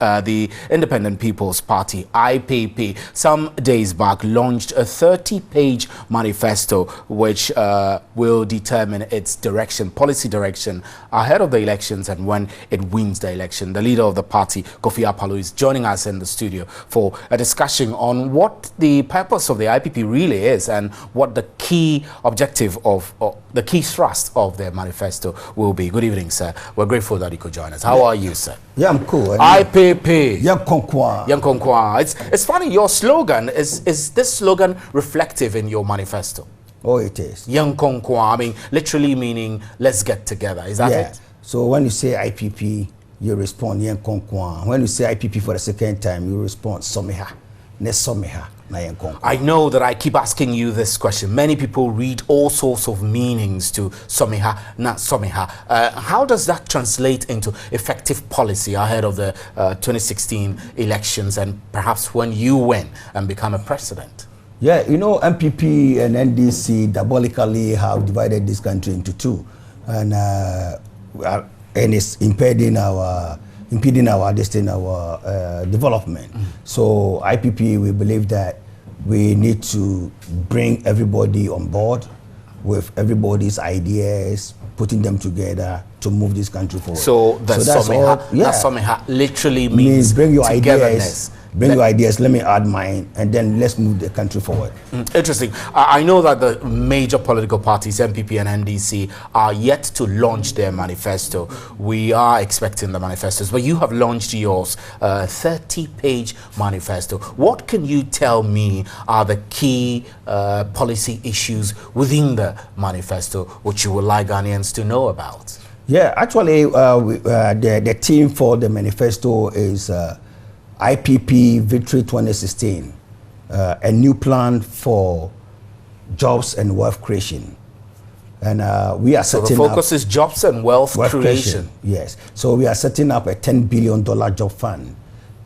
The Independent People's Party, IPP, some days back launched a 30-page manifesto which will determine its direction, policy direction, ahead of the elections and when it wins the election. The leader of the party, Kofi Apalo, is joining us in the studio for a discussion on what the purpose of the IPP really is and what the key objective of, or the key thrust of their manifesto will be. Good evening, sir. We're grateful that you could join us. How are you, sir? Yeah, I'm cool. IPP. Young Konkwa. Young Konkwa. It's funny, your slogan, is this slogan reflective in your manifesto? Oh, it is. Young Konkwa, I mean, literally meaning, let's get together. Is that it? So when you say IPP, you respond Young Konkwa. When you say IPP for the second time, you respond Someha. Ne Someha. I know that I keep asking you this question. Many people read all sorts of meanings to Someha, not Someha. How does that translate into effective policy ahead of the 2016 elections and perhaps when you win and become a president? Yeah, you know, MPP and NDC diabolically have divided this country into two, and it's impeding our development. So IPP, we believe that we need to bring everybody on board with everybody's ideas, putting them together to move this country forward. So that's Someha literally means bring your togetherness. Bring your ideas, let me add mine, and then let's move the country forward. Interesting. I know that the major political parties, MPP and NDC, are yet to launch their manifesto. We are expecting the manifestos, but you have launched yours, 30-page manifesto. What can you tell me are the key policy issues within the manifesto which you would like Ghanaians to know about? Yeah, actually, the theme for the manifesto is IPP Victory 2016, a new plan for jobs and wealth creation. And we are setting up... So the focus is jobs and wealth creation. Yes. So we are setting up a $10 billion job fund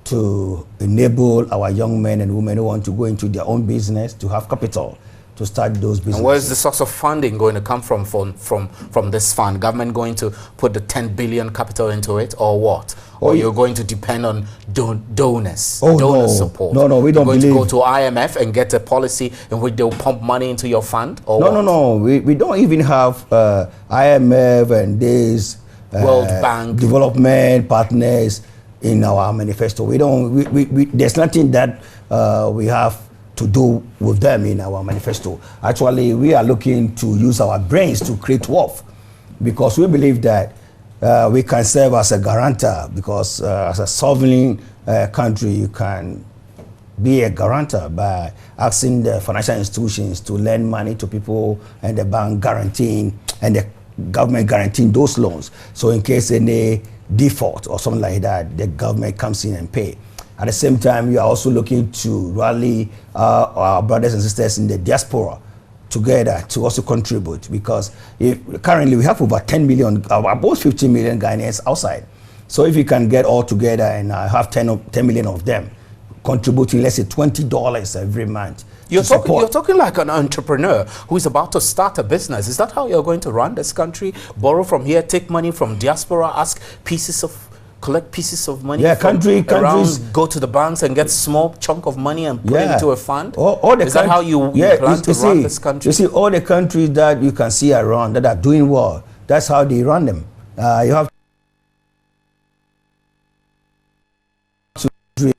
to enable our young men and women who want to go into their own business to have capital to start those businesses. And where's the source of funding going to come from this fund? Government going to put the 10 billion capital into it, or what? Or you're going to depend on donor support? No, we don't believe. You're going to go to IMF and get a policy in which they'll pump money into your fund? Or No. We don't even have IMF and these World Bank development partners in our manifesto. We don't. There's nothing that we have to do with them in our manifesto. Actually, we are looking to use our brains to create wealth, because we believe that we can serve as a guarantor, because as a sovereign country, you can be a guarantor by asking the financial institutions to lend money to people and the bank guaranteeing and the government guaranteeing those loans. So in case any default or something like that, the government comes in and pay. At the same time, we are also looking to rally our brothers and sisters in the diaspora together to also contribute, because currently we have over 10 million, about 15 million Ghanaians outside. So if you can get all together and have 10 million of them contributing, let's say $20 every month. You're talking like an entrepreneur who is about to start a business. Is that how you're going to run this country? Borrow from here, take money from diaspora, collect pieces of money countries go to the banks and get small chunk of money and put it into a fund? Is that how you plan to run this country? You see, all the countries that you can see around that are doing well, that's how they run them. You have to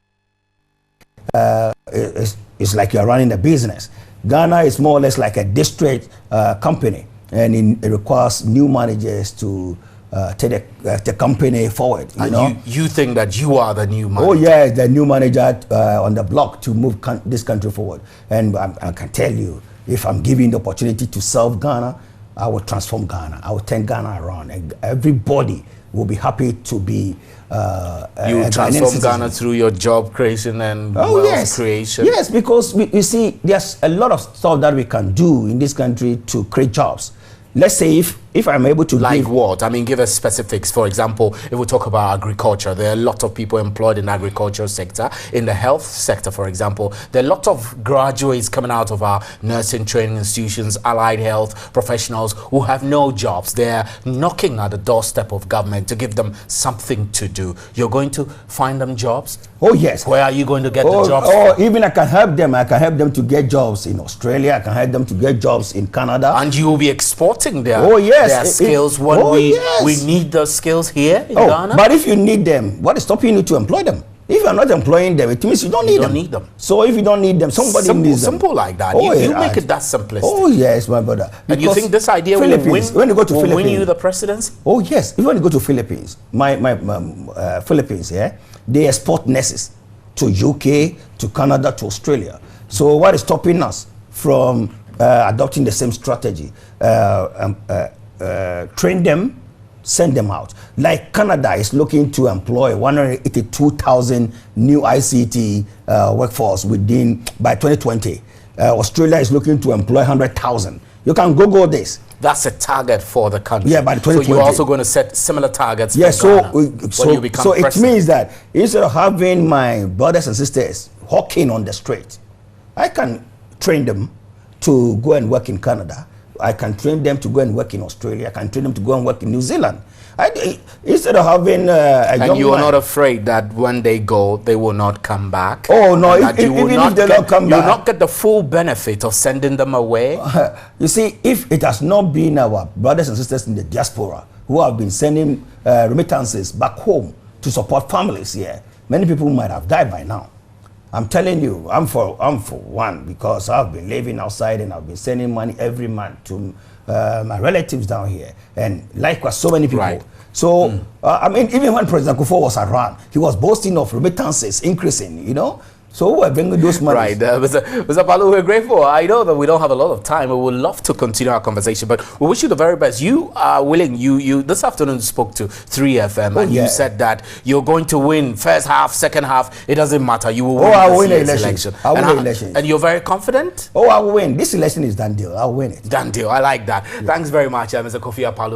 it's like you're running a business. Ghana is more or less like a district company, and it requires new managers to take the company forward. You think that you are the new manager? Oh yeah, the new manager on the block to move this country forward. And I can tell you, if I'm given the opportunity to serve Ghana, I will transform Ghana. I will turn Ghana around, and everybody will be happy to be. You transform Ghana through your job creation and wealth creation. Yes, because you see, there's a lot of stuff that we can do in this country to create jobs. Let's say if if I'm able to like give, what? I mean, give us specifics. For example, if we talk about agriculture, there are a lot of people employed in the agricultural sector. In the health sector, for example, there are a lot of graduates coming out of our nursing training institutions, allied health professionals who have no jobs. They're knocking at the doorstep of government to give them something to do. You're going to find them jobs? oh yes. Where are you going to get the jobs Oh, from? even I can help them. I can help them to get jobs in Australia. I can help them to get jobs in Canada. And you will be exporting their, Oh, yes. their skills when Oh, yes. we need those skills here in Ghana? But if you need them, what is stopping you to employ them? If you are not employing them, it means you don't need them. So if you don't need them, somebody needs them. Simple like that. Oh, You yeah, make it that simplistic. Oh yes, my brother. And you think this idea will when you go to Philippines, win you the presidency? Oh yes, if when you go to Philippines, my Philippines, yeah, they export nurses to UK, to Canada, to Australia. So what is stopping us from adopting the same strategy? Train them, send them out. Like Canada is looking to employ 182,000 new ICT workforce by 2020. Australia is looking to employ 100,000. You can Google this. That's a target for the country. Yeah, by 2020. So you're also going to set similar targets. Yeah, for Ghana so you become it president. means that instead of having my brothers and sisters hawking on the street, I can train them to go and work in Canada. I can train them to go and work in Australia. I can train them to go and work in New Zealand. Instead of having and you are not afraid that when they go, they will not come back. Oh no! Even if they don't come back, you will not get the full benefit of sending them away. You see, if it has not been our brothers and sisters in the diaspora who have been sending remittances back home to support families here, many people might have died by now. I'm telling you, I'm for one, because I've been living outside and I've been sending money every month to my relatives down here, and likewise so many people. Right. So I mean, even when President Kufuor was around, he was boasting of remittances increasing, you know. So we're bringing those money. Right, Mr. Palu, we're grateful. I know that we don't have a lot of time. We would love to continue our conversation, but we wish you the very best. You are willing. You this afternoon spoke to 3FM, and you said that you're going to win first half, second half. It doesn't matter. You will win. I will win the election. I will win the election. And you're very confident. Oh, I will win. This election is done deal. I'll win it. Done deal. I like that. Yeah. Thanks very much, Mr. Kofi Palu.